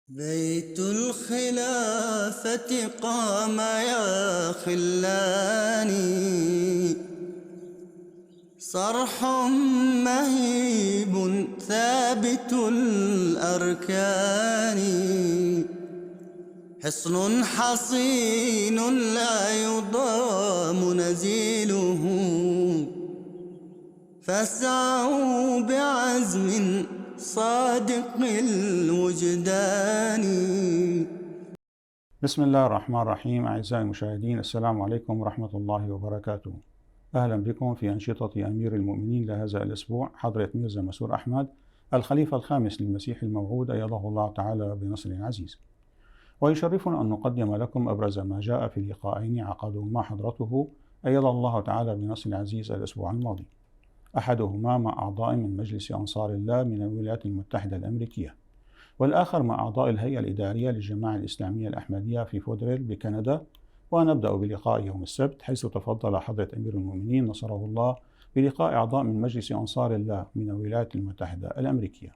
بيت الخلافة قام يا خلاني، صرح مهيب ثابت الأركان، حصن حصين لا يضام نزيله، فاسعوا بعزم صادق الوجدان. بسم الله الرحمن الرحيم. أعزائي المشاهدين، السلام عليكم ورحمة الله وبركاته. أهلا بكم في أنشطة أمير المؤمنين لهذا الأسبوع، حضرة ميرزا مسرور أحمد الخليفة الخامس للمسيح الموعود أيده الله تعالى بنصر عزيز. ويشرفنا أن نقدم لكم أبرز ما جاء في لقاءين عقدهما حضرته أيد الله تعالى بنصر عزيز الأسبوع الماضي، أحدهما مع أعضاء من مجلس أنصار الله من الولايات المتحدة الأمريكية، والآخر مع أعضاء الهيئة الإدارية للجماعة الإسلامية الأحمدية في فودريل بكندا. ونبدأ بلقاء يوم السبت، حيث تفضل حضرة أمير المؤمنين نصره الله بلقاء أعضاء من مجلس أنصار الله من الولايات المتحدة الأمريكية.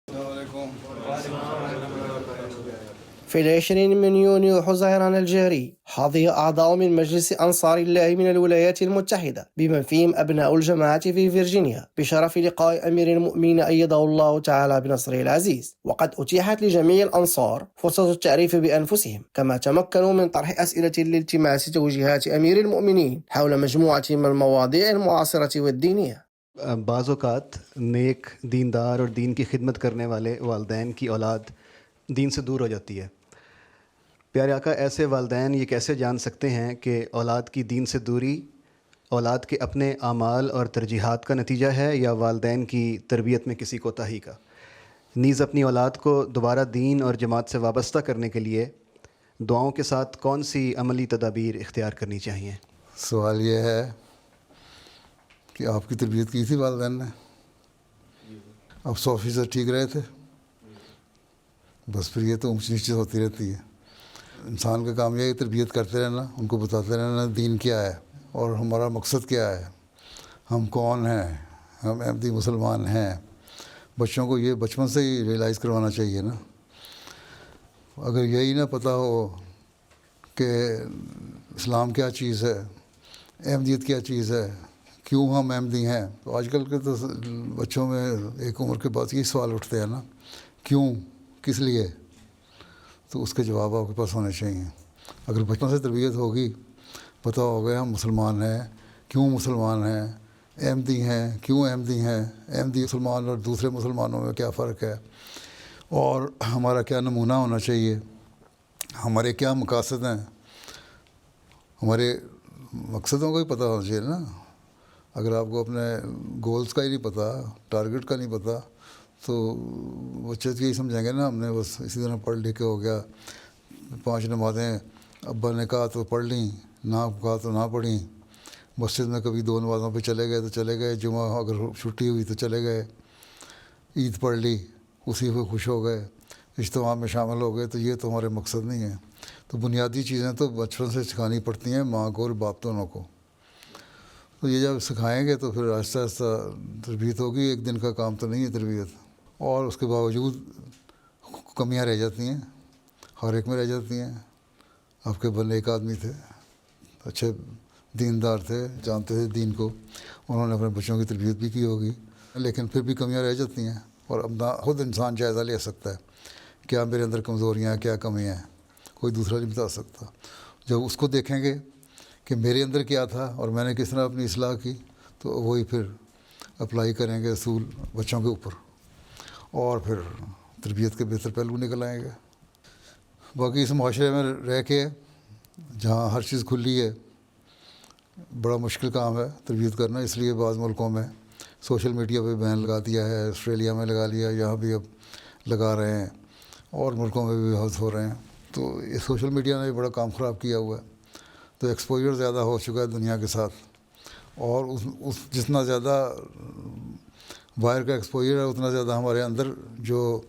السلام عليكم. في 20 من يونيو حزيران الجاري حظي أعضاء من مجلس أنصار الله من الولايات المتحدة بمن فيهم أبناء الجماعة في فيرجينيا بشرف لقاء أمير المؤمنين أيده الله تعالى بنصره العزيز، وقد أتيحت لجميع الأنصار فرصة التعريف بأنفسهم، كما تمكنوا من طرح أسئلة لالتماس توجيهات أمير المؤمنين حول مجموعة من المواضيع المعاصرة والدينية. بعض اوقات نیک دیندار اور دین کی خدمت کرنے والے والدین کی اولاد دین سے دور ہو جاتی ہے۔ پیارے آقا، ایسے والدین یہ کیسے جان سکتے ہیں کہ اولاد کی دین سے دوری اولاد کے اپنے اعمال اور ترجیحات کا نتیجہ ہے یا والدین کی تربیت میں کسی کوتاہی کا؟ نیز اپنی اولاد کو دوبارہ دین اور جماعت سے وابستہ کرنے کے لیے دعاؤں کے ساتھ کون سی عملی تدابیر اختیار کرنی چاہیے؟ سوال یہ ہے کہ آپ کی تربیت کی تھی والدین نے؟ اب 100% ٹھیک رہے تھے؟ بس پھر یہ تو اونچ نیچے ہوتی رہتی ہے۔ انسان کا کام یہ ہے تربیت کرتے رہنا، ان کو بتاتے رہنا دین کیا ہے اور ہمارا مقصد کیا ہے، ہم کون ہیں، ہم احمدی مسلمان ہیں۔ بچوں کو یہ بچپن سے ہی ریئلائز کروانا چاہیے نا۔ اگر یہی نہ پتہ ہو کہ اسلام کیا چیز ہے، احمدیت کیا چیز ہے، کیوں ہم احمدی ہیں، تو آج کل کے تو بچوں میں ایک عمر کے بعد یہ سوال اٹھتے ہیں نا، کیوں، کس لیے، تو اس کے جواب آپ کے پاس ہونے چاہیے۔ اگر بچپن سے تربیت ہوگی، پتہ ہوگا ہم مسلمان ہیں، کیوں مسلمان ہیں، احمدی ہیں، کیوں احمدی ہیں، احمدی مسلمان اور دوسرے مسلمانوں میں کیا فرق ہے، اور ہمارا کیا نمونہ ہونا چاہیے، ہمارے کیا مقاصد ہیں، ہمارے مقصدوں کا ہی پتہ ہونا چاہیے نا۔ اگر آپ کو اپنے گولز کا ہی نہیں پتہ، ٹارگٹ کا نہیں پتہ، تو بچے تو یہی سمجھیں گے نا ہم نے بس اسی طرح پڑھ لکھ کے ہو گیا، 5 نمازیں ابا نے کہا تو پڑھ لیں، نہ کہا تو نہ پڑھیں، مسجد میں کبھی 2 نمازوں پہ چلے گئے تو چلے گئے، جمعہ اگر چھٹی ہوئی تو چلے گئے، عید پڑھ لی اسی پہ خوش ہو گئے، اجتماع میں شامل ہو گئے، تو یہ تو ہمارے مقصد نہیں ہے۔ تو بنیادی چیزیں تو بچپن سے سکھانی پڑتی ہیں، ماں کو اور باپ دونوں کو۔ تو یہ جب سکھائیں گے تو پھر آہستہ آہستہ تربیت ہوگی، ایک دن کا کام تو نہیں ہے تربیت۔ اور اس کے باوجود کمیاں رہ جاتی ہیں، ہر ایک میں رہ جاتی ہیں۔ آپ کے بھلے ایک آدمی تھے، اچھے دیندار تھے، جانتے تھے دین کو، انہوں نے اپنے بچوں کی تربیت بھی کی ہوگی، لیکن پھر بھی کمیاں رہ جاتی ہیں۔ اور اپنا خود انسان جائزہ لے سکتا ہے، کیا میرے اندر کمزوریاں ہیں، کیا کمیاں ہیں، کوئی دوسرا نہیں بتا سکتا۔ جب اس کو دیکھیں گے کہ میرے اندر کیا تھا اور میں نے کس طرح اپنی اصلاح کی، تو وہی پھر اپلائی کریں گے اصول بچوں کے اوپر، اور پھر تربیت کے بہتر پہلو نکل آئیں گے۔ باقی اس معاشرے میں رہ کے جہاں ہر چیز کھلی ہے، بڑا مشکل کام ہے تربیت کرنا، اس لیے بعض ملکوں میں سوشل میڈیا پہ بین لگا دیا ہے، آسٹریلیا میں لگا لیا، یہاں بھی اب لگا رہے ہیں، اور ملکوں میں بھی بہت ہو رہے ہیں۔ تو یہ سوشل میڈیا نے بڑا کام خراب کیا ہوا ہے، تو ایکسپوجر زیادہ ہو چکا ہے دنیا کے ساتھ، اور اس جتنا زیادہ باہر کا ایکسپوجر ہے اتنا زیادہ ہمارے اندر جو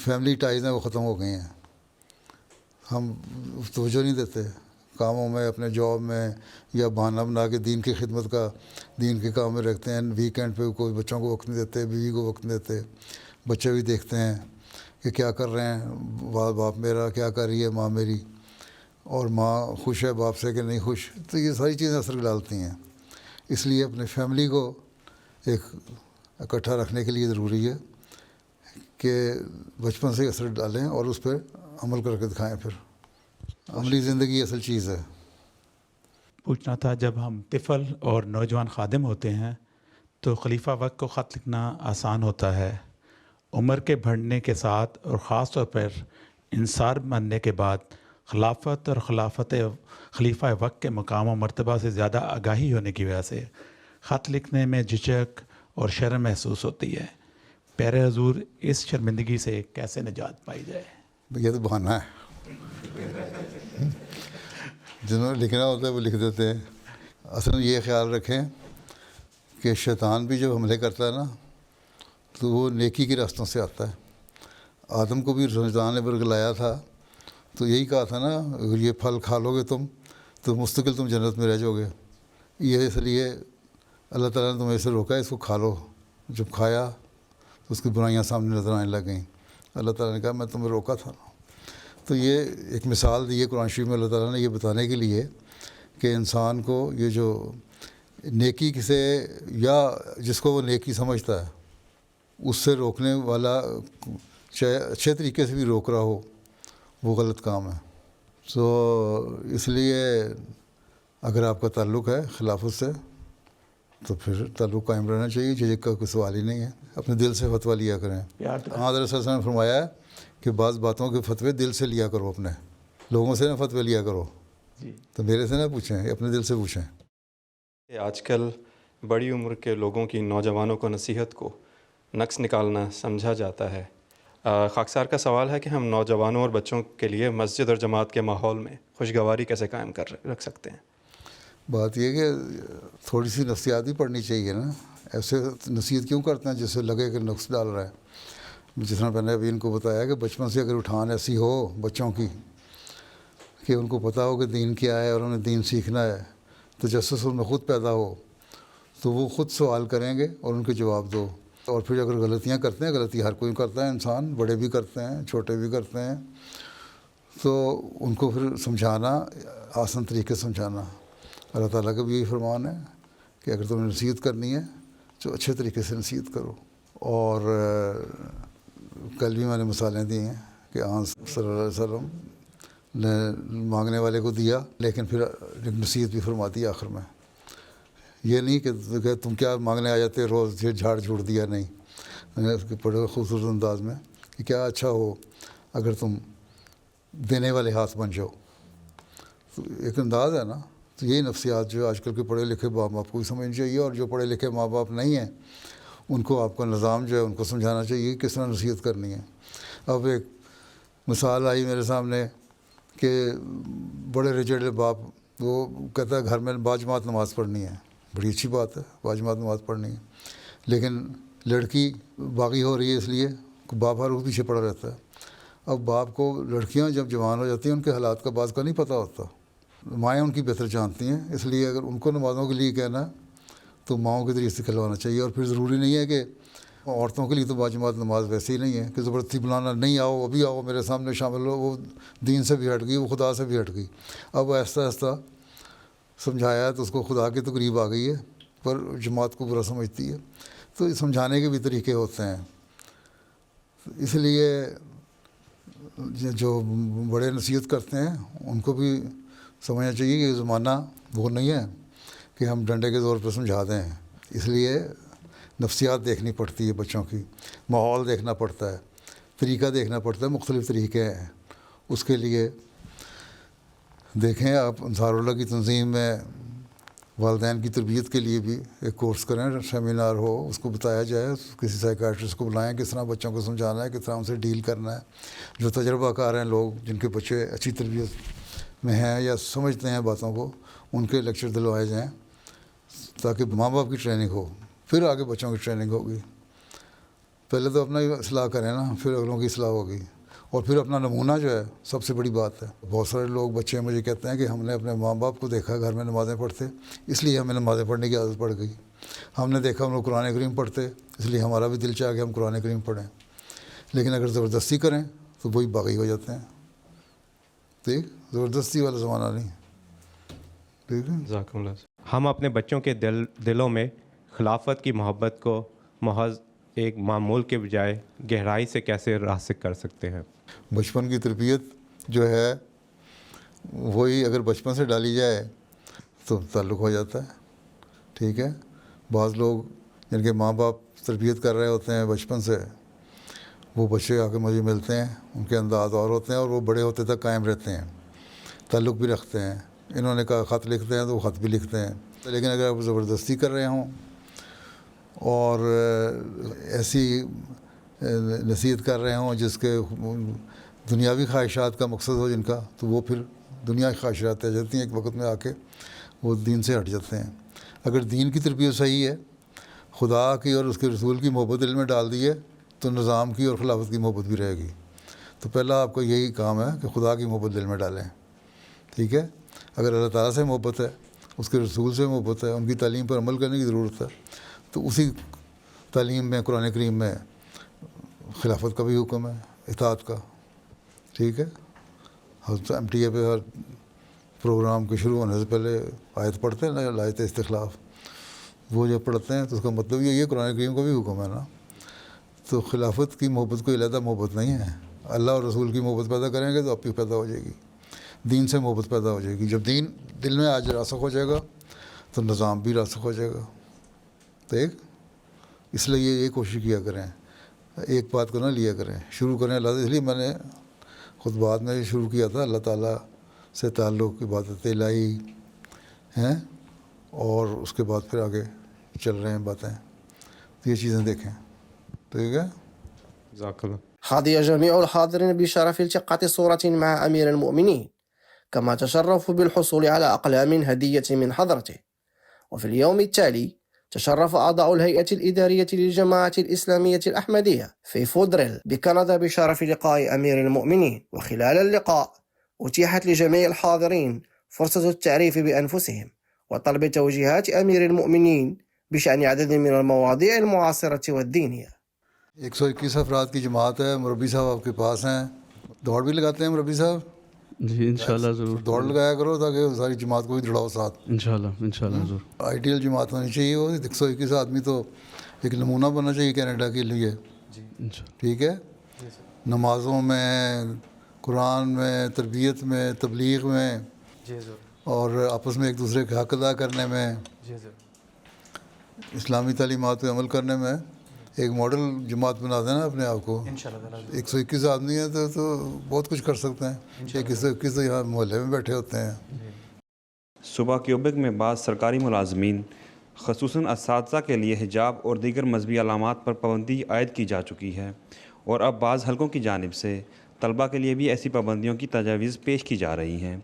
فیملی ٹائز ہیں وہ ختم ہو گئی ہیں۔ ہم توجہ نہیں دیتے کاموں میں، اپنے جاب میں، یا بہانہ بنا کے دین کی خدمت کا دین کے کام میں رکھتے ہیں۔ ویکینڈ پہ کوئی بچوں کو وقت نہیں دیتے، بیوی کو وقت نہیں دیتے، بچے بھی دیکھتے ہیں کہ کیا کر رہے ہیں باپ میرا، کیا کر رہی ہے ماں میری، اور ماں خوش ہے باپ سے کہ نہیں خوش. تو یہ ساری چیزیں اثر ڈالتی ہیں. اس لیے اپنے فیملی کو ایک اکٹھا رکھنے کے لیے ضروری ہے کہ بچپن سے اثر ڈالیں اور اس پہ عمل کر کے دکھائیں. پھر عملی زندگی اصل چیز ہے. پوچھنا تھا، جب ہم طفل اور نوجوان خادم ہوتے ہیں تو خلیفہ وقت کو خط لکھنا آسان ہوتا ہے. عمر کے بڑھنے کے ساتھ اور خاص طور پر انصار بننے کے بعد خلافت اور خلیفہ وقت کے مقام و مرتبہ سے زیادہ آگاہی ہونے کی وجہ سے خط لکھنے میں جھجک اور شرم محسوس ہوتی ہے. پیارے حضور، اس شرمندگی سے کیسے نجات پائی جائے؟ یہ تو بہانہ ہے. جنہوں نے لکھنا ہوتا ہے وہ لکھ دیتے ہیں. اصل میں یہ خیال رکھیں کہ شیطان بھی جب حملے کرتا ہے نا تو وہ نیکی کے راستوں سے آتا ہے. آدم کو بھی شیطان نے برگلایا تھا تو یہی کہا تھا نا، اگر یہ پھل کھا لو گے تم تو مستقل تم جنت میں رہ جاؤ گے. یہ اس لیے اللہ تعالیٰ نے تمہیں اسے روکا ہے، اس کو کھا لو. جب کھایا تو اس کی برائیاں سامنے نظر آنے لگ گئیں. اللہ تعالیٰ نے کہا میں تمہیں روکا تھا. تو یہ ایک مثال دی ہے قرآن شریف میں اللہ تعالیٰ نے، یہ بتانے کے لیے کہ انسان کو یہ جو نیکی سے یا جس کو وہ نیکی سمجھتا ہے اس سے روکنے والا چاہے اچھے طریقے سے بھی روک رہا ہو وہ غلط کام ہے. تو اس لیے اگر آپ کا تعلق ہے خلافت سے تو پھر تعلق قائم رہنا چاہیے. جھجک کا کوئی سوال ہی نہیں ہے. اپنے دل سے فتویٰ لیا کریں. حضرت صلی اللہ علیہ وسلم نے فرمایا ہے کہ بعض باتوں کے فتوے دل سے لیا کرو، اپنے لوگوں سے نہ فتوے لیا کرو. تو میرے سے نہ پوچھیں، اپنے دل سے پوچھیں. آج کل بڑی عمر کے لوگوں کی نوجوانوں کو نصیحت کو نقص نکالنا سمجھا جاتا ہے. خاکسار کا سوال ہے کہ ہم نوجوانوں اور بچوں کے لیے مسجد اور جماعت کے ماحول میں خوشگواری کیسے قائم رکھ سکتے ہیں؟ بات یہ کہ تھوڑی سی نفسیات بھی پڑھنی چاہیے نا. ایسے نصیحت کیوں کرتے ہیں جس سے لگے کہ نقص ڈال رہا ہے. جس طرح میں نے ابھی ان کو بتایا کہ بچپن سے اگر اٹھان ایسی ہو بچوں کی کہ ان کو پتہ ہو کہ دین کیا ہے اور انہیں دین سیکھنا ہے، تو تجسس ان میں خود پیدا ہو تو وہ خود سوال کریں گے اور ان کے جواب دو. اور پھر اگر غلطیاں کرتے ہیں، غلطی ہر کوئی کرتا ہے، انسان بڑے بھی کرتے ہیں چھوٹے بھی کرتے ہیں، تو ان کو پھر سمجھانا، آسان طریقے سے سمجھانا. اللہ تعالیٰ کا بھی یہی فرمان ہے کہ اگر تمہیں نصیحت کرنی ہے تو اچھے طریقے سے نصیحت کرو. اور کل بھی میں نے مثالیں دی ہیں کہ صلی اللہ علیہ وسلم نے مانگنے والے کو دیا، لیکن پھر نصیحت بھی فرماتی آخر میں. یہ نہیں کہ تم کیا مانگنے آ جاتے روز یہ جھاڑ جھوڑ دیا، نہیں. میں نے اس کے بڑے خوبصورت انداز میں کہ کیا اچھا ہو اگر تم دینے والے ہاتھ بن جاؤ. تو ایک انداز ہے نا. تو یہی نفسیات جو آج کل کے پڑھے لکھے ماں باپ کو بھی سمجھنی چاہیے، اور جو پڑھے لکھے ماں باپ نہیں ہیں ان کو آپ کا نظام جو ہے ان کو سمجھانا چاہیے کس طرح نصیحت کرنی ہے. اب ایک مثال آئی میرے سامنے کہ بڑے رجڑے باپ، وہ کہتا ہے گھر میں باجماعت نماز پڑھنی ہے. بڑی اچھی بات ہے، باجماعت نماز پڑھنی ہے، لیکن لڑکی باغی ہو رہی ہے اس لیے باپ ہر وقت پیچھے پڑا رہتا ہے. اب باپ کو لڑکیاں جب جوان ہو جاتی ہیں ان کے حالات کا بعض کا نہیں پتہ ہوتا. مائیں ان کی بہتر جانتی ہیں، اس لیے اگر ان کو نمازوں کے لیے کہنا ہے تو ماؤں کے ذریعے سے کھلوانا چاہیے. اور پھر ضروری نہیں ہے کہ عورتوں کے لیے تو باجماعت نماز ویسے ہی نہیں ہے کہ زبردستی بلانا، نہیں آؤ ابھی آؤ میرے سامنے شامل ہو. وہ دین سے بھی ہٹ گئی، وہ خدا سے بھی ہٹ گئی. اب آہستہ آہستہ سمجھایا ہے تو اس کو خدا کے تو قریب آ گئی ہے، پر جماعت کو برا سمجھتی ہے. تو سمجھانے کے بھی طریقے ہوتے ہیں. اس لیے جو بڑے نصیحت کرتے ہیں ان کو بھی سمجھنا چاہیے کہ زمانہ وہ نہیں ہے کہ ہم ڈنڈے کے زور پہ سمجھا دیں. اس لیے نفسیات دیکھنی پڑتی ہے بچوں کی، ماحول دیکھنا پڑتا ہے، طریقہ دیکھنا پڑتا ہے. مختلف طریقے ہیں. اس کے لیے دیکھیں آپ انصار اللہ کی تنظیم میں والدین کی تربیت کے لیے بھی ایک کورس کریں، سیمینار ہو، اس کو بتایا جائے، کسی سائیکیٹرسٹ کو بلائیں کس طرح بچوں کو سمجھانا ہے، کس طرح ان سے ڈیل کرنا ہے. جو تجربہ کار ہیں لوگ جن کے بچے اچھی تربیت میں ہیں یا سمجھتے ہیں باتوں کو، ان کے لیکچر دلوائے جائیں تاکہ ماں باپ کی ٹریننگ ہو، پھر آگے بچوں کی ٹریننگ ہوگی. پہلے تو اپنا ہی اصلاح کریں نا، پھر اگلوں کی اصلاح ہوگی. اور پھر اپنا نمونہ جو ہے سب سے بڑی بات ہے. بہت سارے لوگ بچے مجھے کہتے ہیں کہ ہم نے اپنے ماں باپ کو دیکھا گھر میں نمازیں پڑھتے، اس لیے ہمیں نمازیں پڑھنے کی عادت پڑ گئی. ہم نے دیکھا ہم لوگ قرآن کریم پڑھتے، اس لیے ہمارا بھی دل چاہ کہ ہم قرآن کریم پڑھیں. لیکن اگر زبردستی کریں تو وہی باغی ہو جاتے ہیں. ٹھیک, زبردستی والا زمانہ نہیں. ٹھیک ہے. جزاکم اللہ. ہم اپنے بچوں کے دلوں میں خلافت کی محبت کو محض ایک معمول کے بجائے گہرائی سے کیسے راسخ کر سکتے ہیں؟ بچپن کی تربیت جو ہے وہی اگر بچپن سے ڈالی جائے تو تعلق ہو جاتا ہے. ٹھیک ہے. بعض لوگ جن کے ماں باپ تربیت کر رہے ہوتے ہیں بچپن سے, وہ بچے آ کے مجھے ملتے ہیں, ان کے انداز اور ہوتے ہیں اور وہ بڑے ہوتے تک قائم رہتے ہیں, تعلق بھی رکھتے ہیں. انہوں نے کہا خط لکھتے ہیں تو وہ خط بھی لکھتے ہیں. لیکن اگر آپ زبردستی کر رہے ہوں اور ایسی نصیحت کر رہے ہوں جس کے دنیاوی خواہشات کا مقصد ہو جن کا, تو وہ پھر دنیا کی خواہشات آ جاتی ہیں, ایک وقت میں آ کے وہ دین سے ہٹ جاتے ہیں. اگر دین کی تربیت صحیح ہے, خدا کی اور اس کے رسول کی محبت دل میں ڈال دی ہے, تو نظام کی اور خلافت کی محبت بھی رہے گی. تو پہلا آپ کو یہی کام ہے کہ خدا کی محبت دل میں ڈالیں. ٹھیک ہے. اگر اللہ تعالیٰ سے محبت ہے, اس کے رسول سے محبت ہے, ان کی تعلیم پر عمل کرنے کی ضرورت ہے, تو اسی تعلیم میں قرآن کریم میں خلافت کا بھی حکم ہے, اطاعت کا. ٹھیک ہے. ایم ٹی اے پہ ہر پروگرام کے شروع ہونے سے پہلے آیت پڑھتے ہیں نا, آیت استخلاف, وہ جب پڑھتے ہیں تو اس کا مطلب یہ قرآن کریم کا بھی حکم ہے نا. تو خلافت کی محبت کوئی علیحدہ محبت نہیں ہے. اللہ اور رسول کی محبت پیدا کریں گے تو آپ کی پیدا ہو جائے گی, دین سے محبت پیدا ہو جائے گی. جب دین دل میں آج راسخ ہو جائے گا تو نظام بھی راسخ ہو جائے گا. ٹھیک. اس لیے یہ کوشش کیا کریں, ایک بات کو نہ لیا کریں, شروع کریں اللہ. اس لیے میں نے خطبات میں شروع کیا تھا اللہ تعالیٰ سے تعلق, عبادت الہی ہیں, اور اس کے بعد پھر آگے چل رہے ہیں باتیں. تو یہ چیزیں دیکھیں. ٹھیک ہے. جزاک اللہ. حظي جميع الحاضرين بشرف التقاط صورة مع أمير المؤمنين، كما تشرفوا بالحصول على أقلام هدية من حضرته. وفي اليوم التالي تشرف أعضاء الهيئة الإدارية للجماعة الإسلامية الأحمدية في فودريل بكندا بشرف لقاء أمير المؤمنين. وخلال اللقاء أتيحت لجميع الحاضرين فرصة التعريف بأنفسهم وطلب توجيهات أمير المؤمنين بشأن عدد من المواضيع المعاصرة والدينية. 121 افراد کی جماعت ہے. مربی صاحب آپ کے پاس ہیں, دوڑ بھی لگاتے ہیں مربی صاحب؟ جی انشاءاللہ ضرور دوڑ لگایا کرو تاکہ ساری جماعت کو بھی جڑاؤ ساتھ. انشاءاللہ ضرور. آئیڈیل جماعت ہونی چاہیے. وہ 121 آدمی تو ایک نمونہ بننا چاہیے کینیڈا کے لیے. ٹھیک ہے. نمازوں میں, قرآن میں, تربیت میں, تبلیغ میں, اور آپس میں ایک دوسرے کے حق ادا کرنے میں, اسلامی تعلیمات پہ عمل کرنے میں ایک ماڈل جماعت بنا دینا اپنے آپ کو. 121 آدمی ہیں تو بہت کچھ کر سکتے ہیں. 121 تو یہاں محلے میں بیٹھے ہوتے ہیں. صوبہ کیوبیک میں بعض سرکاری ملازمین خصوصاً اساتذہ کے لیے حجاب اور دیگر مذہبی علامات پر پابندی عائد کی جا چکی ہے, اور اب بعض حلقوں کی جانب سے طلباء کے لیے بھی ایسی پابندیوں کی تجاویز پیش کی جا رہی ہیں.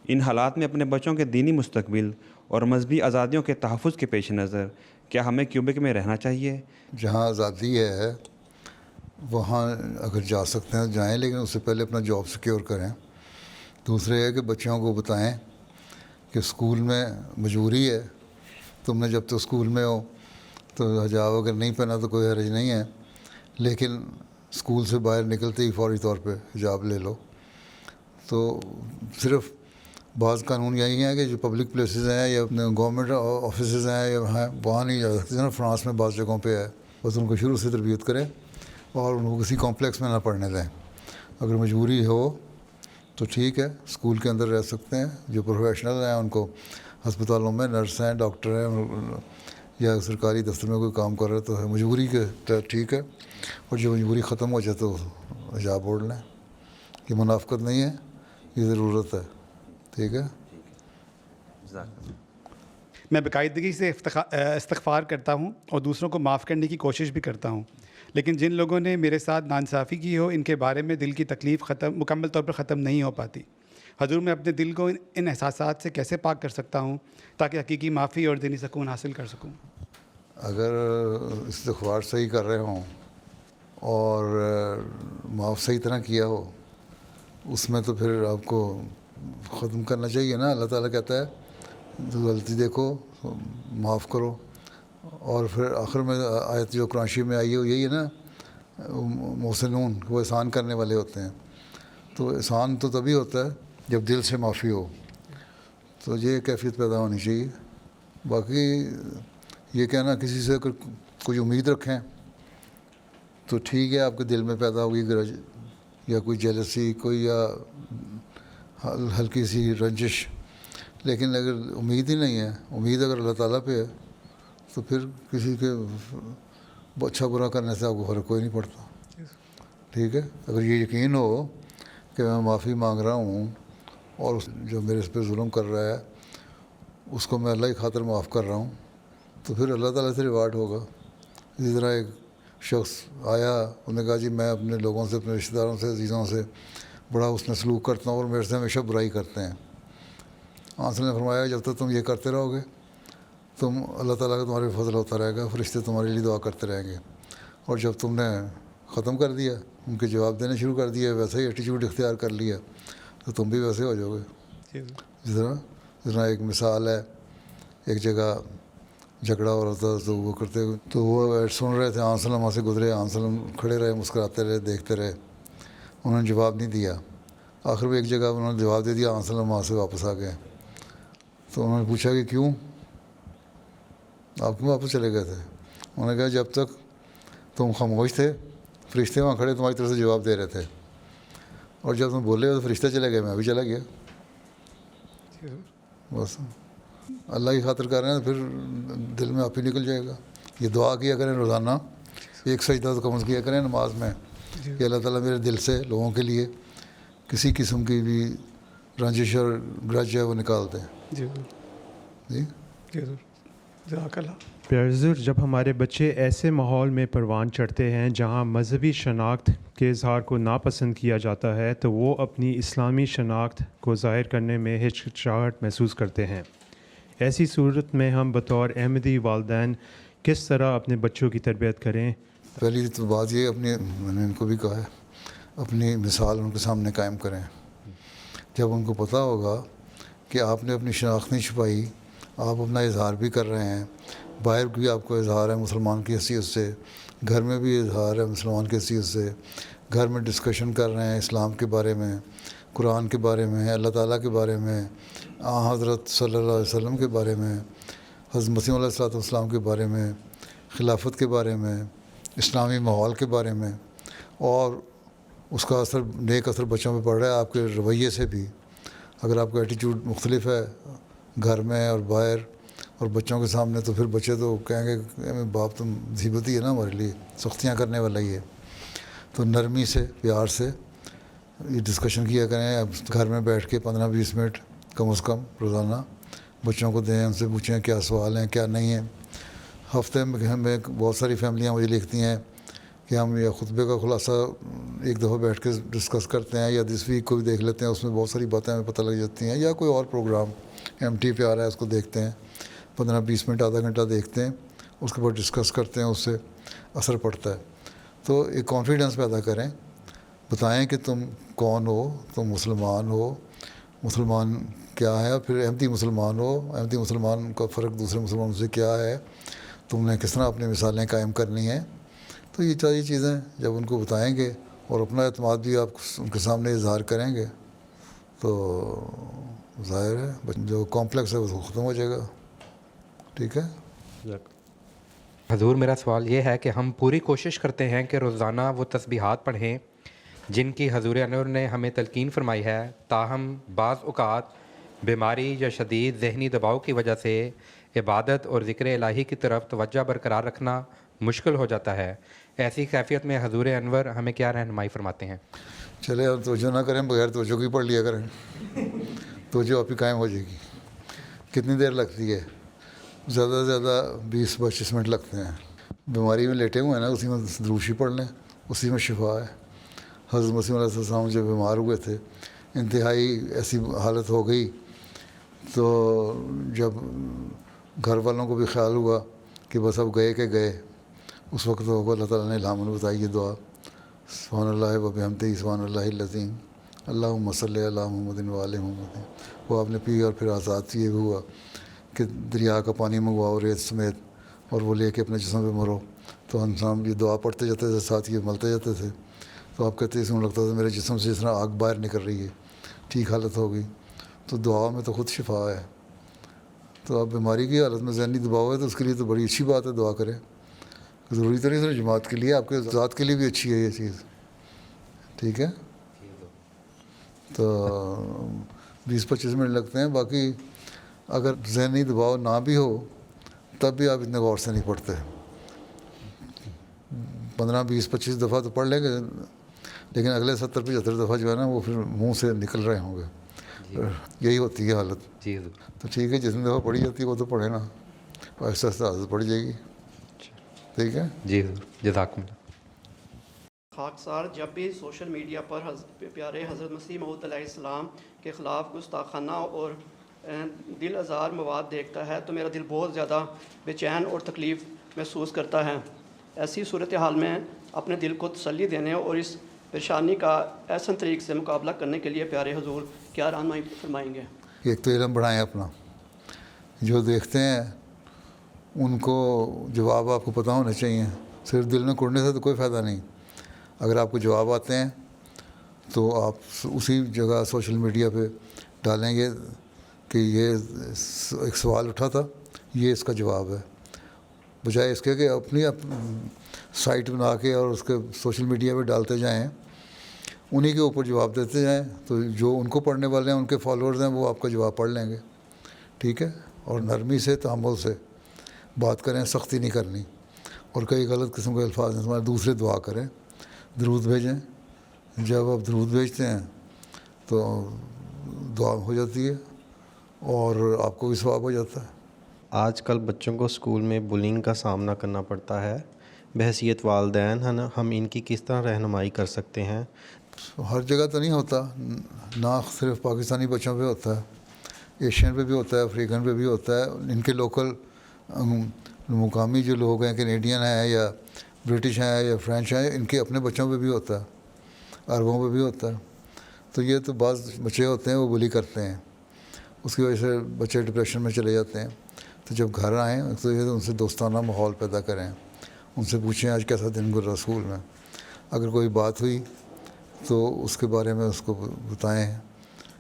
ان حالات میں اپنے بچوں کے دینی مستقبل اور مذہبی آزادیوں کے تحفظ کے پیش نظر کیا ہمیں کیوبیک میں رہنا چاہیے؟ جہاں آزادی ہے وہاں اگر جا سکتے ہیں جائیں, لیکن اس سے پہلے اپنا جاب سیکیور کریں. دوسرے ہے کہ بچوں کو بتائیں کہ اسکول میں مجبوری ہے, تم نے جب تو اسکول میں ہو تو حجاب اگر نہیں پہنا تو کوئی حرج نہیں ہے, لیکن اسکول سے باہر نکلتے ہی فوری طور پہ حجاب لے لو. تو صرف بعض قانون یہی ہیں کہ جو پبلک پلیسز ہیں یا اپنے گورنمنٹ آفیسز ہیں یا وہاں نہیں جا سکتے نا. فرانس میں بعض جگہوں پہ ہے. بس ان کو شروع سے تربیت کریں اور ان کو کسی کمپلیکس میں نہ پڑھنے دیں. اگر مجبوری ہو تو ٹھیک ہے, اسکول کے اندر رہ سکتے ہیں. جو پروفیشنل ہیں ان کو ہسپتالوں میں نرس ہیں, ڈاکٹر ہیں, یا سرکاری دفتر میں کوئی کام کر رہے تو ہے مجبوری کے تحت ٹھیک ہے. اور جو مجبوری ختم ہو جائے تو حجاب اوڑھ لیں. یہ منافقت نہیں ہے, یہ ضرورت ہے. ٹھیک ہے. میں باقاعدگی سے استغفار کرتا ہوں اور دوسروں کو معاف کرنے کی کوشش بھی کرتا ہوں, لیکن جن لوگوں نے میرے ساتھ ناانصافی کی ہو ان کے بارے میں دل کی تکلیف مکمل طور پر ختم نہیں ہو پاتی. حضور میں اپنے دل کو ان احساسات سے کیسے پاک کر سکتا ہوں تاکہ حقیقی معافی اور دینی سکون حاصل کر سکوں؟ اگر استغفار صحیح کر رہے ہوں اور معاف صحیح طرح کیا ہو, اس میں تو پھر آپ کو ختم کرنا چاہیے نا. اللہ تعالیٰ کہتا ہے تو غلطی دیکھو معاف کرو. اور پھر آخر میں آیت جو قرآن شریف میں آئی ہے وہ یہی ہے نا, محسنون، وہ احسان کرنے والے ہوتے ہیں. تو احسان تو تبھی ہوتا ہے جب دل سے معافی ہو. تو یہ کیفیت پیدا ہونی چاہیے. باقی یہ کہنا کسی سے کوئی امید رکھیں تو ٹھیک ہے، آپ کے دل میں پیدا ہوگی گرج یا کوئی جیلسی، کوئی یا ہلکی سی رنجش. لیکن اگر امید ہی نہیں ہے، امید اگر اللہ تعالیٰ پہ ہے، تو پھر کسی کے اچھا برا کرنے سے آپ کو فرق کوئی نہیں پڑتا. ٹھیک ہے. اگر یہ یقین ہو کہ میں معافی مانگ رہا ہوں اور جو میرے اس پہ ظلم کر رہا ہے اس کو میں اللہ کی خاطر معاف کر رہا ہوں، تو پھر اللہ تعالیٰ سے ریوارڈ ہوگا. اسی طرح ایک شخص آیا، انہوں نے کہا جی میں اپنے لوگوں سے، اپنے رشتہ داروں سے، عزیزوں سے بڑا حسن سلوک کرتا ہوں اور میرے سے ہمیشہ برائی کرتے ہیں. آنسل نے فرمایا جب تک تم یہ کرتے رہو گے تم اللہ تعالیٰ کا تمہارے فضل ہوتا رہے گا، فرشتے تمہارے لیے دعا کرتے رہیں گے. اور جب تم نے ختم کر دیا، ان کے جواب دینے شروع کر دیا، ویسا ہی ایٹیچیوڈ اختیار کر لیا، تو تم بھی ویسے ہو جاؤ گے. جس طرح ایک مثال ہے، ایک جگہ جھگڑا ہو رہا تھا تو وہ کرتے ہوئے تو وہ سن رہے تھے، آن سلم وہاں سے گزرے، آن سلم کھڑے رہے، مسکراتے رہے، دیکھتے رہے. انہوں نے جواب نہیں دیا. آخر میں ایک جگہ انہوں نے جواب دے دیا، آن سلم وہاں سے واپس آ گئے. تو انہوں نے پوچھا کہ کیوں آپ کیوں واپس چلے گئے تھے؟ انہوں نے کہا جب تک تم خاموش تھے فرشتے وہاں کھڑے تمہاری طرف سے جواب دے رہے تھے، اور جب تم بولے تو فرشتے چلے گئے، میں بھی چلا گیا. بس اللہ کی خاطر کر رہے ہیں تو پھر دل میں آپ ہی نکل جائے گا. یہ دعا کیا کریں روزانہ، ایک سجدہ تو کم از کیا کریں نماز میں کہ اللہ تعالیٰ میرے دل سے لوگوں کے لیے کسی قسم کی بھی رنجش اور گرج ہے وہ نکال دیں. جی جی جزاک اللہ. پیارے حضور، جب ہمارے بچے ایسے ماحول میں پروان چڑھتے ہیں جہاں مذہبی شناخت کے اظہار کو ناپسند کیا جاتا ہے تو وہ اپنی اسلامی شناخت کو ظاہر کرنے میں ہچکچاہٹ محسوس کرتے ہیں. ایسی صورت میں ہم بطور احمدی والدین کس طرح اپنے بچوں کی تربیت کریں؟ پہلی تو بات یہ میں نے ان کو بھی کہا ہے، اپنی مثال ان کے سامنے قائم کریں. جب ان کو پتہ ہوگا کہ آپ نے اپنی شناخت نہیں چھپائی، آپ اپنا اظہار بھی کر رہے ہیں، باہر بھی آپ کو اظہار ہے مسلمان کی حیثیت سے، گھر میں بھی اظہار ہے مسلمان کی حیثیت سے، گھر میں ڈسکشن کر رہے ہیں اسلام کے بارے میں، قرآن کے بارے میں، اللہ تعالیٰ کے بارے میں، حضرت صلی اللہ علیہ وسلم کے بارے میں، حضرت مسیح علیہ الصلوۃ والسلام کے بارے میں، خلافت کے بارے میں، اسلامی ماحول کے بارے میں، اور اس کا اثر نیک اثر بچوں پہ پڑ رہا ہے آپ کے رویے سے بھی. اگر آپ کا ایٹیچیوڈ مختلف ہے گھر میں اور باہر اور بچوں کے سامنے، تو پھر بچے تو کہیں گے کہ باپ تو مصیبت ہی ہے نا ہمارے لیے، سختیاں کرنے والا ہی ہے. تو نرمی سے، پیار سے یہ ڈسکشن کیا کریں. اب گھر میں بیٹھ کے 15-20 منٹ کم از کم روزانہ بچوں کو دیں، ان سے پوچھیں کیا سوال ہیں کیا نہیں ہیں. ہفتے میں ہمیں بہت ساری فیملیاں مجھے لکھتی ہیں کہ ہم یا خطبے کا خلاصہ ایک دفعہ بیٹھ کے ڈسکس کرتے ہیں، یا دس ویک کو بھی دیکھ لیتے ہیں، اس میں بہت ساری باتیں ہمیں پتہ لگ جاتی ہیں. یا کوئی اور پروگرام MT پہ آ رہا ہے اس کو دیکھتے ہیں، 15-20 منٹ آدھا گھنٹہ دیکھتے ہیں، اس کے بعد ڈسکس کرتے ہیں، اس سے اثر پڑتا ہے. تو ایک کانفیڈنس پیدا کریں، بتائیں کہ تم کون ہو، تم مسلمان ہو، مسلمان کیا ہے، پھر احمدی مسلمان ہو، احمدی مسلمان کا فرق دوسرے مسلمانوں سے کیا ہے، تم نے کس طرح اپنی مثالیں قائم کرنی ہیں. تو یہ ساری چیزیں جب ان کو بتائیں گے اور اپنا اعتماد بھی آپ ان کے سامنے اظہار کریں گے تو ظاہر ہے جو کمپلیکس ہے وہ ختم ہو جائے گا. ٹھیک ہے. حضور، میرا سوال یہ ہے کہ ہم پوری کوشش کرتے ہیں کہ روزانہ وہ تسبیحات پڑھیں جن کی حضور انور نے ہمیں تلقین فرمائی ہے، تاہم بعض اوقات بیماری یا شدید ذہنی دباؤ کی وجہ سے عبادت اور ذکر الہی کی طرف توجہ برقرار رکھنا مشکل ہو جاتا ہے. ایسی کیفیت میں حضور انور ہمیں کیا رہنمائی فرماتے ہیں؟ چلے اب توجہ نہ کریں، بغیر توجہ کی پڑھ لیا کریں، توجہ آپ ہی قائم ہو جائے گی. کتنی دیر لگتی ہے؟ زیادہ سے زیادہ 20-25 منٹ لگتے ہیں. بیماری میں لیٹے ہوئے ہیں نا، اسی میں دروشی پڑھ لیں، اسی میں شفا ہے. حضرت مسیح علیہ السلام جب بیمار ہوئے تھے، انتہائی ایسی حالت ہو گئی، تو جب گھر والوں کو بھی خیال ہوا کہ بس اب گئے کہ گئے، اس وقت تو اللہ تعالیٰ نے الہام بتائی یہ دعا، سبحان اللہ و بحمدہ سبحان اللہ العظیم اللہم صلی علی محمد و آل محمد. وہ آپ نے پی اور پھر آزاد یہ بھی ہوا کہ دریا کا پانی منگواؤ ریت سمیت اور وہ لے کے اپنے جسم پہ مرو تو تو انسان یہ دعا پڑھتے جاتے تھے، ساتھ یہ ملتے جاتے تھے. تو آپ کہتے ہیں لگتا تھا میرے جسم سے جس طرح آگ باہر نکل رہی ہے، ٹھیک حالت ہوگی. تو دعا میں تو خود شفا ہے. تو آپ بیماری کی حالت میں ذہنی دباؤ ہے تو اس کے لیے تو بڑی اچھی بات ہے، دعا کریں. ضروری تو نہیں صرف جماعت کے لیے، آپ کے ذات کے لیے بھی اچھی ہے یہ چیز. ٹھیک ہے، تو 20-25 منٹ لگتے ہیں. باقی اگر ذہنی دباؤ نہ بھی ہو تب بھی آپ اتنے غور سے نہیں پڑھتے. 15-20-25 دفعہ تو پڑھ لیں گے، لیکن اگلے 70-75 دفعہ جو ہے نا وہ پھر منہ سے نکل رہے ہوں گے. یہی ہوتی ہے حالت. جی تو ٹھیک ہے، جتنی دفعہ پڑھی جاتی ہے وہ تو پڑھے نا، آہستہ آہستہ عادت پڑ جائے گی. ٹھیک ہے جی جزاکم اللہ. خاکسار جب بھی سوشل میڈیا پر پیارے حضرت مسیح موعود علیہ السلام کے خلاف گستاخانہ اور دل آزار مواد دیکھتا ہے تو میرا دل بہت زیادہ بے چین اور تکلیف محسوس کرتا ہے. ایسی صورتحال میں اپنے دل کو تسلی دینے اور اس پریشانی کا احسن طریق سے مقابلہ کرنے کے لیے پیارے حضور کیا رہنمائی فرمائیں گے؟ ایک تو علم بڑھائیں اپنا، جو دیکھتے ہیں ان کو جواب آپ کو پتہ ہونے چاہیے. صرف دل میں کڑنے سے تو کوئی فائدہ نہیں. اگر آپ کو جواب آتے ہیں تو آپ اسی جگہ سوشل میڈیا پہ ڈالیں گے کہ یہ ایک سوال اٹھا تھا، یہ اس کا جواب ہے، بجائے اس کے کہ اپنی سائٹ بنا کے اور اس کے سوشل میڈیا پہ ڈالتے جائیں، انہی کے اوپر جواب دیتے جائیں. تو جو ان کو پڑھنے والے ہیں، ان کے فالوورز ہیں، وہ آپ کا جواب پڑھ لیں گے. ٹھیک ہے، اور نرمی سے تحمل سے بات کریں، سختی نہیں کرنی. اور کئی غلط قسم کے الفاظ ہیں، دوسرے دعا کریں، درود بھیجیں. جب آپ درود بھیجتے ہیں تو دعا ہو جاتی ہے اور آپ کو بھی ثواب ہو جاتا ہے. آج کل بچوں کو اسکول میں بلنگ کا سامنا کرنا پڑتا ہے. بحیثیت والدین ہم ان کی کس طرح رہنمائی کر سکتے ہیں؟ ہر جگہ تو نہیں ہوتا، نہ صرف پاکستانی بچوں پہ ہوتا ہے، ایشین پہ بھی ہوتا ہے، افریقن پہ بھی ہوتا ہے. ان کے لوکل مقامی جو لوگ ہیں، کینیڈین ہیں یا برٹش ہیں یا فرینچ ہیں، ان کے اپنے بچوں پہ بھی ہوتا ہے، عربوں پہ بھی ہوتا ہے. تو یہ تو بعض بچے ہوتے ہیں وہ بلی کرتے ہیں، اس کی وجہ سے بچے ڈپریشن میں چلے جاتے ہیں. تو جب گھر آئیں تو یہ ان سے دوستانہ ماحول پیدا کریں، ان سے پوچھیں آج کیسا دن گزرا اسکول میں. اگر کوئی بات ہوئی تو اس کے بارے میں اس کو بتائیں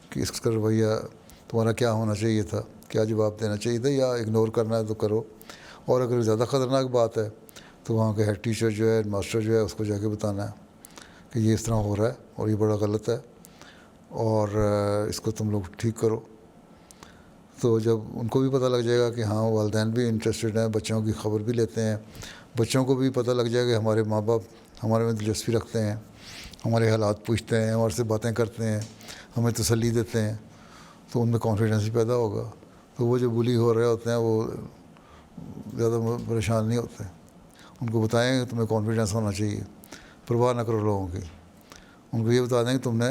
کہ اس کا رویہ تمہارا کیا ہونا چاہیے تھا، کیا جواب دینا چاہیے تھا، یا اگنور کرنا ہے تو کرو. اور اگر زیادہ خطرناک بات ہے تو وہاں کے ہیڈ ٹیچر جو ہے، ماسٹر جو ہے، اس کو جا کے بتانا ہے کہ یہ اس طرح ہو رہا ہے اور یہ بڑا غلط ہے اور اس کو تم لوگ ٹھیک کرو. تو جب ان کو بھی پتہ لگ جائے گا کہ ہاں والدین بھی انٹرسٹڈ ہیں، بچوں کی خبر بھی لیتے ہیں، بچوں کو بھی پتہ لگ جائے گا کہ ہمارے ماں باپ ہمارے میں دلچسپی رکھتے ہیں، ہمارے حالات پوچھتے ہیں، ہمارے سے باتیں کرتے ہیں، ہمیں تسلی دیتے ہیں، تو ان میں کانفیڈنس بھی پیدا ہوگا. تو وہ جو بلی ہو رہے ہوتے ہیں وہ زیادہ پریشان نہیں ہوتے. ان کو بتائیں کہ تمہیں کانفیڈنس ہونا چاہیے، پرواہ نہ کرو لوگوں کی. ان کو یہ بتا دیں کہ تم نے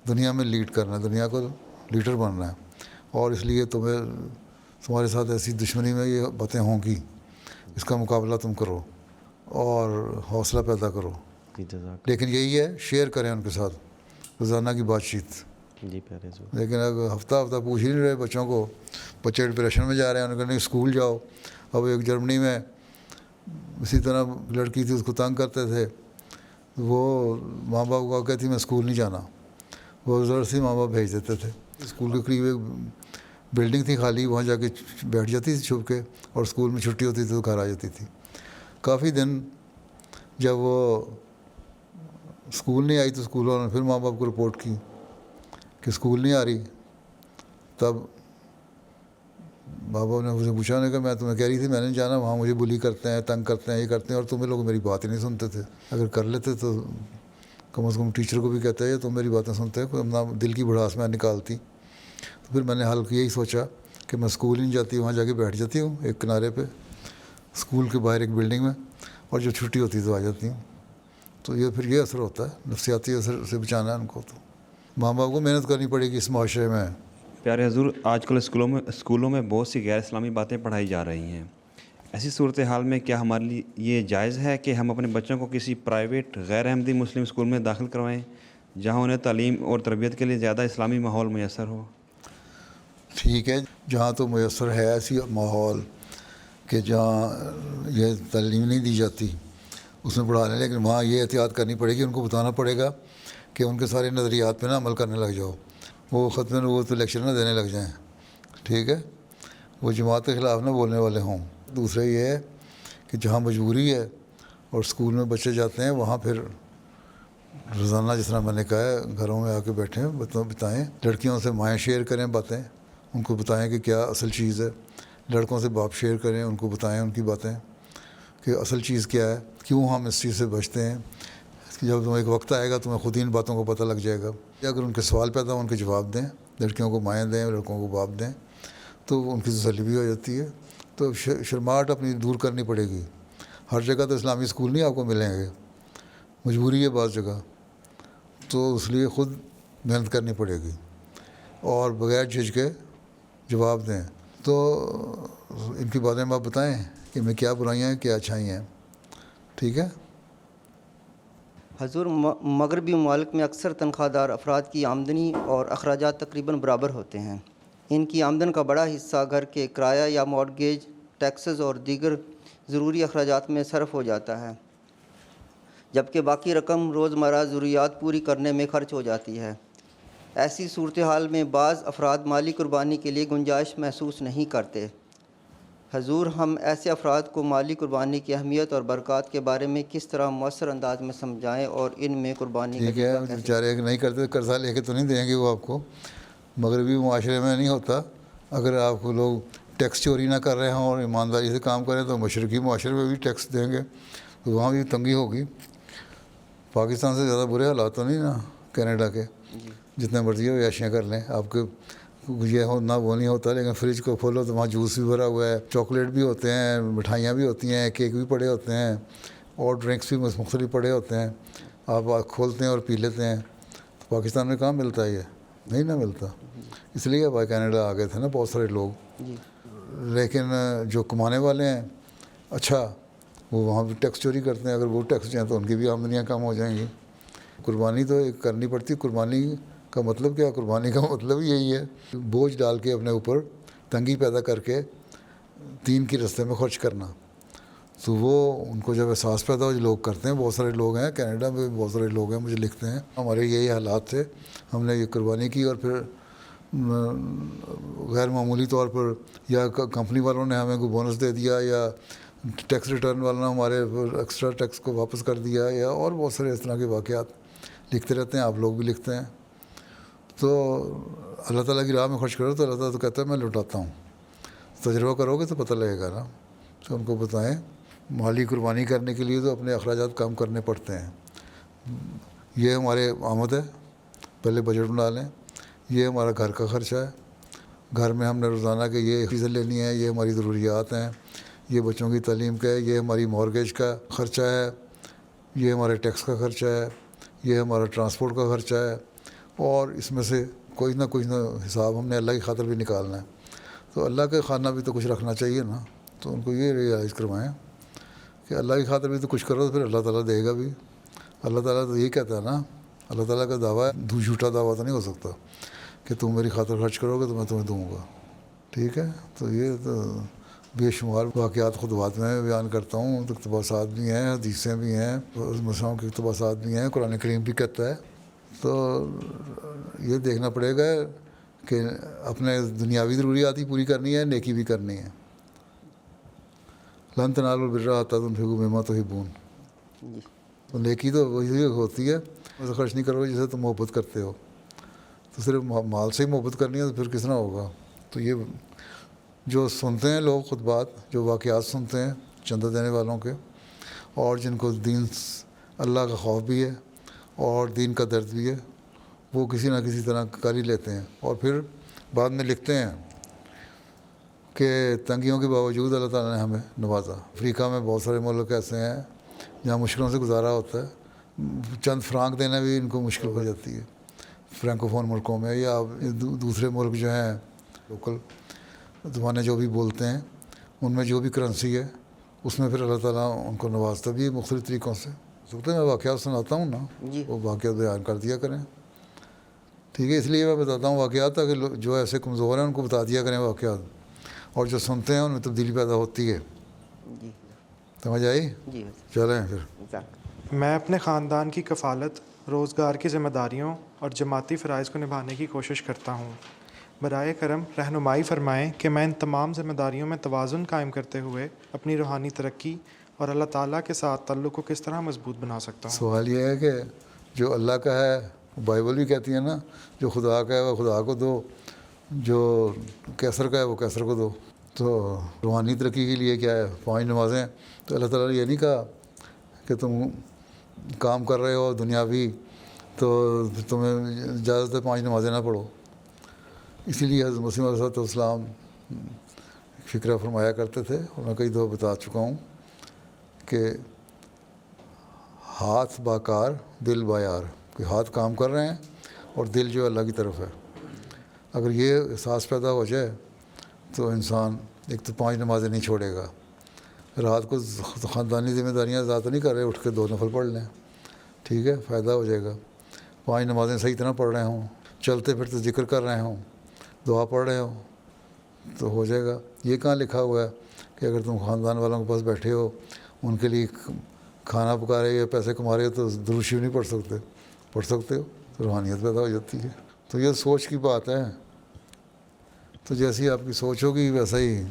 دنیا میں لیڈ کرنا ہے، دنیا کو لیڈر بننا ہے، اور اس لیے تمہارے ساتھ ایسی دشمنی میں یہ باتیں ہوں گی، اس کا مقابلہ تم کرو اور حوصلہ پیدا کرو. لیکن یہی ہے، شیئر کریں ان کے ساتھ روزانہ کی بات چیت. جی لیکن اگر ہفتہ پوچھ ہی نہیں رہے بچوں کو، بچے ڈپریشن میں جا رہے ہیں، انہوں نے کہا نہیں اسکول جاؤ. اب ایک جرمنی میں اسی طرح لڑکی تھی، اس کو تنگ کرتے تھے، وہ ماں باپ کو کہتی میں اسکول نہیں جانا، وہ ضرورت سی ماں باپ بھیج دیتے تھے. اسکول کے قریب ایک بلڈنگ تھی خالی، وہاں جا کے بیٹھ جاتی تھی چھپ کے، اور اسکول میں چھٹی ہوتی تھی تو گھر آ جاتی تھی. کافی دن جب وہ اسکول نہیں آئی تو اسکول والوں نے پھر ماں باپ کو رپورٹ کی کہ اسکول نہیں آ رہی. تب ماں باپ نے مجھے پوچھا نے کہ میں تمہیں کہہ رہی تھی میں نے جانا، وہاں مجھے بلی کرتے ہیں، تنگ کرتے ہیں، یہ کرتے ہیں، اور تمہیں لوگ میری بات ہی نہیں سنتے تھے. اگر کر لیتے تو کم از کم ٹیچر کو بھی کہتے ہیں تم میری باتیں سنتے ہیں، کوئی اپنا دل کی بڑھاس میں نکالتی. تو پھر میں نے حل یہی سوچا کہ میں اسکول ہی نہیں جاتی، وہاں جا کے بیٹھ جاتی ہوں ایک کنارے پہ اسکول کے باہر ایک بلڈنگ میں، اور جب چھٹی ہوتی تو آ جاتی ہوں. تو یہ پھر یہ اثر ہوتا ہے، نفسیاتی اثر سے بچانا ہے ان کو. تو ماں باپ کو محنت کرنی پڑے گی اس معاشرے میں. پیارے حضور، آج کل اسکولوں میں بہت سی غیر اسلامی باتیں پڑھائی جا رہی ہیں. ایسی صورتحال میں کیا ہمارے لیے یہ جائز ہے کہ ہم اپنے بچوں کو کسی پرائیویٹ غیر احمدی مسلم اسکول میں داخل کروائیں جہاں انہیں تعلیم اور تربیت کے لیے زیادہ اسلامی ماحول میسر ہو؟ ٹھیک ہے، جہاں تو میسر ہے ایسی ماحول، کہ جہاں یہ تعلیم نہیں دی جاتی اس میں پڑھا لیں، لیکن وہاں یہ احتیاط کرنی پڑے گی، ان کو بتانا پڑے گا کہ ان کے سارے نظریات پہ نہ عمل کرنے لگ جاؤ، وہ ختم نبوت لیکچر نہ دینے لگ جائیں، ٹھیک ہے، وہ جماعت کے خلاف نہ بولنے والے ہوں۔ دوسرا یہ ہے کہ جہاں مجبوری ہے اور اسکول میں بچے جاتے ہیں وہاں پھر روزانہ جس طرح میں نے کہا ہے گھروں میں آ کے بیٹھیں بتائیں، لڑکیوں سے مائیں شیئر کریں باتیں، ان کو بتائیں کہ کیا اصل چیز ہے، لڑکوں سے باپ شیئر کریں، ان کو بتائیں ان کی باتیں کہ اصل چیز کیا ہے، کیوں ہم اس چیز سے بچتے ہیں، جب تمہیں ایک وقت آئے گا تمہیں خود ہی ان باتوں کو پتہ لگ جائے گا۔ اگر ان کے سوال پیدا ہو ان کے جواب دیں، لڑکیوں کو مائیں دیں، لڑکوں کو باپ دیں، تو ان کی تسلی بھی ہو جاتی ہے۔ تو شرماہٹ اپنی دور کرنی پڑے گی۔ ہر جگہ تو اسلامی اسکول نہیں آپ کو ملیں گے، مجبوری ہے بعض جگہ، تو اس لیے خود محنت کرنی پڑے گی اور بغیر جھجکے جواب دیں۔ تو ان کی باتیں آپ بتائیں کہ میں کیا برائیاں ہیں کیا اچھائی ہیں، ٹھیک ہے۔ حضور، مغربی ممالک میں اکثر تنخواہ دار افراد کی آمدنی اور اخراجات تقریباً برابر ہوتے ہیں۔ ان کی آمدن کا بڑا حصہ گھر کے کرایہ یا مارگیج، ٹیکسز اور دیگر ضروری اخراجات میں صرف ہو جاتا ہے، جبکہ باقی رقم روزمرہ ضروریات پوری کرنے میں خرچ ہو جاتی ہے۔ ایسی صورتحال میں بعض افراد مالی قربانی کے لیے گنجائش محسوس نہیں کرتے۔ حضور، ہم ایسے افراد کو مالی قربانی کی اہمیت اور برکات کے بارے میں کس طرح مؤثر انداز میں سمجھائیں اور ان میں قربانی ٹھیک ہے، بیچارے نہیں کرتے، قرضہ لے کے تو نہیں دیں گے وہ آپ کو، مغربی معاشرے میں نہیں ہوتا۔ اگر آپ کو لوگ ٹیکس چوری نہ کر رہے ہوں اور ایمانداری سے کام کریں تو مشرقی معاشرے میں بھی ٹیکس دیں گے، تو وہاں بھی تنگی ہوگی۔ پاکستان سے زیادہ برے حالات تو نہیں نا کینیڈا کے، جتنے مرضی ہو عیاشیاں کر لیں، آپ کے یہ ہو نہ وہ نہیں ہوتا، لیکن فریج کو کھولو تو وہاں جوس بھی بھرا ہوا ہے، چاکلیٹ بھی ہوتے ہیں، مٹھائیاں بھی ہوتی ہیں، کیک بھی پڑے ہوتے ہیں اور ڈرنکس بھی مختلف پڑے ہوتے ہیں، آپ کھولتے ہیں اور پی لیتے ہیں۔ تو پاکستان میں کہاں ملتا ہے، یہ نہیں نہ ملتا، اس لیے بھائی کینیڈا آ گئے تھے نا بہت سارے لوگ۔ لیکن جو کمانے والے ہیں اچھا، وہ وہاں بھی ٹیکس چوری کرتے ہیں، اگر وہ ٹیکس دیں تو ان کی بھی آمدنیاں کم ہو جائیں گی۔ قربانی تو ایک کرنی پڑتی، قربانی کا مطلب کیا؟ قربانی کا مطلب یہی ہے بوجھ ڈال کے اپنے اوپر تنگی پیدا کر کے دین کی رستے میں خرچ کرنا۔ تو وہ ان کو جب احساس پیدا ہو، جو لوگ کرتے ہیں، بہت سارے لوگ ہیں کینیڈا میں، بہت سارے لوگ ہیں مجھے لکھتے ہیں ہمارے یہی حالات تھے، ہم نے یہ قربانی کی اور پھر غیر معمولی طور پر یا کمپنی والوں نے ہمیں کوئی بونس دے دیا یا ٹیکس ریٹرن والوں نے ہمارے ایکسٹرا ٹیکس کو واپس کر دیا، یا اور بہت سارے اس طرح کے واقعات لکھتے رہتے ہیں، آپ لوگ بھی لکھتے ہیں۔ تو اللہ تعالیٰ کی راہ میں خرچ کرو تو اللہ تعالیٰ تو کہتا ہے میں لوٹاتا ہوں، تجربہ کرو گے تو پتہ لگے گا نا۔ تو ان کو بتائیں مالی قربانی کرنے کے لیے تو اپنے اخراجات کم کرنے پڑتے ہیں۔ یہ ہمارے آمد ہے، پہلے بجٹ بنا لیں، یہ ہمارا گھر کا خرچہ ہے، گھر میں ہم نے روزانہ کے یہ چیزیں لینی ہیں، یہ ہماری ضروریات ہیں، یہ بچوں کی تعلیم کا ہے، یہ ہماری مارگیج کا خرچہ ہے، یہ ہمارے ٹیکس کا خرچہ ہے، یہ ہمارا ٹرانسپورٹ کا خرچہ ہے، اور اس میں سے کوئی نہ حساب ہم نے اللہ کی خاطر بھی نکالنا ہے۔ تو اللہ کا خانہ بھی تو کچھ رکھنا چاہیے نا۔ تو ان کو یہ ریئلائز کروائیں کہ اللہ کی خاطر بھی تو کچھ کرو تو پھر اللہ تعالیٰ دے گا بھی۔ اللہ تعالیٰ تو یہ کہتا ہے نا، اللہ تعالیٰ کا دعویٰ ہے، جھوٹا دعویٰ تو نہیں ہو سکتا کہ تم میری خاطر خرچ کرو گے تو میں تمہیں دوں گا، ٹھیک ہے۔ تو یہ تو بے شمار واقعات خطبات میں بیان کرتا ہوں، اقتباسات بھی ہیں، حدیثیں بھی ہیں، مسائل کے اقتباسات بھی ہیں، قرآن کریم بھی کہتا ہے۔ تو یہ دیکھنا پڑے گا کہ اپنے دنیاوی ضروریات ہی پوری کرنی ہے، نیکی بھی کرنی ہے۔ لن تنالوا البر حتی تنفقوا مما تحبون، تو نیکی تو وہی ہوتی ہے، اسے خرچ نہیں کرو جسے تم محبت کرتے ہو۔ تو صرف مال سے ہی محبت کرنی ہے تو پھر کس طرح ہوگا؟ تو یہ جو سنتے ہیں لوگ خطبات، جو واقعات سنتے ہیں چندہ دینے والوں کے، اور جن کو دین اللہ کا خوف بھی ہے اور دین کا درد بھی ہے، وہ کسی نہ کسی طرح کر ہی لیتے ہیں، اور پھر بعد میں لکھتے ہیں کہ تنگیوں کے باوجود اللہ تعالیٰ نے ہمیں نوازا۔ افریقہ میں بہت سارے ملک ایسے ہیں جہاں مشکلوں سے گزارا ہوتا ہے، چند فرانک دینا بھی ان کو مشکل ہو جاتی ہے فرینکو فون ملکوں میں، یا دوسرے ملک جو ہیں لوکل زبانیں جو بھی بولتے ہیں ان میں جو بھی کرنسی ہے اس میں پھر اللہ تعالیٰ ان کو نوازتا بھی ہے مختلف طریقوں سے۔ سکتے میں واقعات سناتا ہوں نا، وہ واقعات بیان کر دیا کریں، ٹھیک ہے۔ اس لیے میں بتاتا ہوں واقعات تاکہ جو ایسے کمزور ہیں ان کو بتا دیا کریں واقعات، اور جو سنتے ہیں ان میں تبدیلی پیدا ہوتی ہے۔ جی سمجھ آئی؟ جی چلیں پھر. میں اپنے خاندان کی کفالت، روزگار کی ذمہ داریوں اور جماعتی فرائض کو نبھانے کی کوشش کرتا ہوں. برائے کرم رہنمائی فرمائیں کہ میں ان تمام ذمہ داریوں میں توازن قائم کرتے ہوئے اپنی روحانی ترقی اور اللہ تعالیٰ کے ساتھ تعلق کو کس طرح مضبوط بنا سکتا ہوں. سوال یہ ہے کہ جو اللہ کا ہے بائبل بھی کہتی ہے نا، جو خدا کا ہے وہ خدا کو دو، جو کیسر کا ہے وہ کیسر کو دو. تو روحانی ترقی کے لیے کیا ہے؟ 5 نمازیں. تو اللہ تعالیٰ نے یہ نہیں کہا کہ تم کام کر رہے ہو دنیاوی تو تمہیں اجازت ہے 5 نمازیں نہ پڑھو. اسی لیے حضرت مسیح علیہ السلام فکرہ فرمایا کرتے تھے، اور میں کئی دفعہ بتا چکا ہوں کہ ہاتھ باکار دل بایار، کہ ہاتھ کام کر رہے ہیں اور دل جو اللہ کی طرف ہے. اگر یہ احساس پیدا ہو جائے تو انسان ایک تو 5 نمازیں نہیں چھوڑے گا. رات کو خاندانی ذمہ داریاں زیادہ نہیں کر رہے، اٹھ کے 2 نفل پڑھ لیں، ٹھیک ہے، فائدہ ہو جائے گا. 5 نمازیں صحیح طرح پڑھ رہے ہوں، چلتے پھرتے ذکر کر رہے ہوں، دعا پڑھ رہے ہوں تو ہو جائے گا. یہ کہاں لکھا ہوا ہے کہ اگر تم خاندان والوں کے پاس بیٹھے ہو، ان کے لیے کھانا پکا رہے یا پیسے کما رہے ہو تو درود شریف نہیں پڑھ سکتے؟ پڑھ سکتے ہو. تو روحانیت پیدا ہو جاتی ہے. تو یہ سوچ کی بات ہے. تو جیسی آپ کی سوچ ہوگی ویسا ہی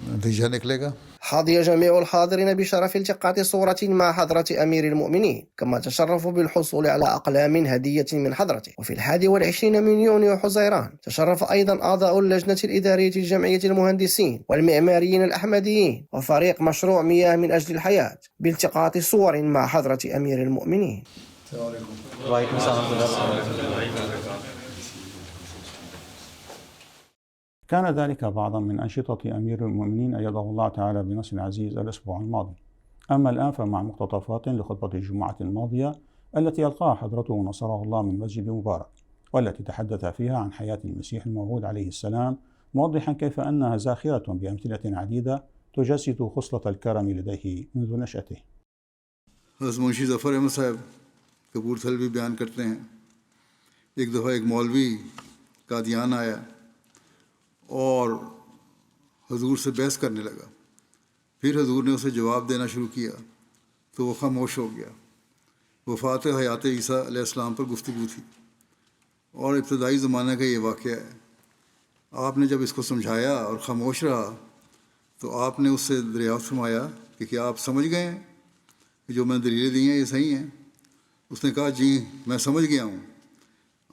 نتیجہ نکلے گا. حظي جميع الحاضرين بشرف التقاط صورة مع حضرة أمير المؤمنين، كما تشرفوا بالحصول على أقلام هدية من حضرته. وفي 21 من يونيو حزيران تشرف أيضا أعضاء اللجنة الإدارية لجمعية المهندسين والمعماريين الأحمديين وفريق مشروع مياه من أجل الحياة بالتقاط صور مع حضرة أمير المؤمنين. وعليكم السلام ورحمة الله. كان ذلك بعضا من أنشطة أمير المؤمنين أيده الله تعالى بنصر عزيز الأسبوع الماضي. أما الآن فمع مقتطفات لخطبة الجمعة الماضية التي ألقاها حضرته نصره الله من مسجد مبارك، والتي تحدث فيها عن حياة المسيح الموعود عليه السلام، موضحا كيف أنها زاخرة بأمثلة عديدة تجسد خصلة الكرم لديه منذ نشأته. حضرت منشی ظفر احمد صاحب کپورتھل بھی بیان کرتے ہیں، ایک دفعہ ایک مولوی قادیان آیا اور حضور سے بحث کرنے لگا. پھر حضور نے اسے جواب دینا شروع کیا تو وہ خاموش ہو گیا. وفات حیات عیسیٰ علیہ السلام پر گفتگو تھی اور ابتدائی زمانہ کا یہ واقعہ ہے. آپ نے جب اس کو سمجھایا اور خاموش رہا تو آپ نے اس سے دریافت فرمایا کہ کیا آپ سمجھ گئے ہیں کہ جو میں دلیلیں دی ہیں یہ صحیح ہیں؟ اس نے کہا جی میں سمجھ گیا ہوں،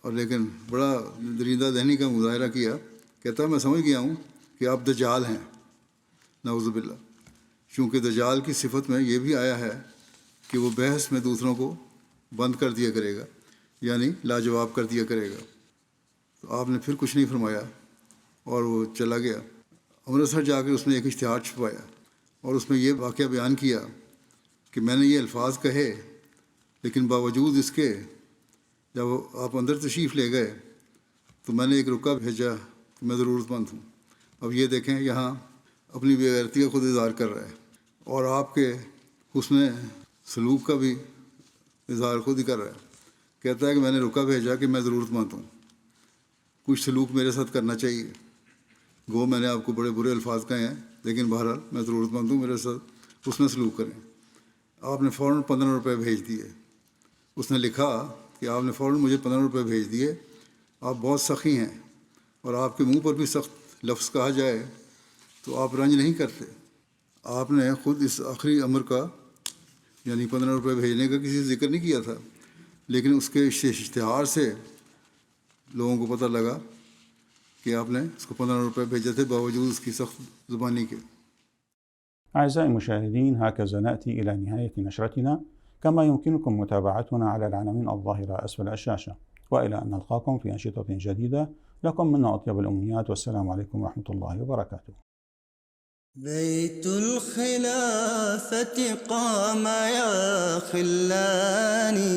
اور لیکن بڑا دریندہ ذہنی کا مظاہرہ کیا. کہتا میں سمجھ گیا ہوں کہ آپ دجال ہیں، نعوذ باللہ. چونکہ دجال کی صفت میں یہ بھی آیا ہے کہ وہ بحث میں دوسروں کو بند کر دیا کرے گا، یعنی لاجواب کر دیا کرے گا. تو آپ نے پھر کچھ نہیں فرمایا اور وہ چلا گیا. امرتسر جا کے اس نے ایک اشتہار چھپایا اور اس میں یہ واقعہ بیان کیا کہ میں نے یہ الفاظ کہے، لیکن باوجود اس کے جب آپ اندر تشریف لے گئے تو میں نے ایک رکا بھیجا کہ میں ضرورت مند ہوں. اب یہ دیکھیں یہاں اپنی بے غیرتی کا خود اظہار کر رہا ہے اور آپ کے حسن سلوک کا بھی اظہار خود ہی کر رہا ہے. کہتا ہے کہ میں نے رکا بھیجا کہ میں ضرورت مند ہوں، کچھ سلوک میرے ساتھ کرنا چاہیے. گو میں نے آپ کو بڑے برے الفاظ کہے ہیں، لیکن بہرحال میں ضرورت مند ہوں، میرے ساتھ حسن سلوک کریں. آپ نے فوراً 15 روپے بھیج دیے. اس نے لکھا کہ آپ نے فوراً مجھے 15 روپے بھیج دیے، آپ بہت سخی ہیں اور آپ کے منہ پر بھی سخت لفظ کہا جائے تو آپ رنج نہیں کرتے. آپ نے خود اس آخری امر کا یعنی 15 روپے بھیجنے کا کسی سے ذکر نہیں کیا تھا، لیکن اس کے اشتہار سے لوگوں کو پتہ لگا کہ آپ نے اس کو 15 روپے بھیجے تھے باوجود اس کی سخت زبانی کے. أعزائي المشاهدين، هكذا نأتي إلى نهاية نشرتنا، كما يمكنكم متابعتنا على العناوين الظاهرة أسفل الشاشة، وإلى أن نلقاكم في أنشطة جديدة. لكم منا أطيب الأمنيات، والسلام عليكم ورحمة الله وبركاته. بيت الخلافة قام يا خلاني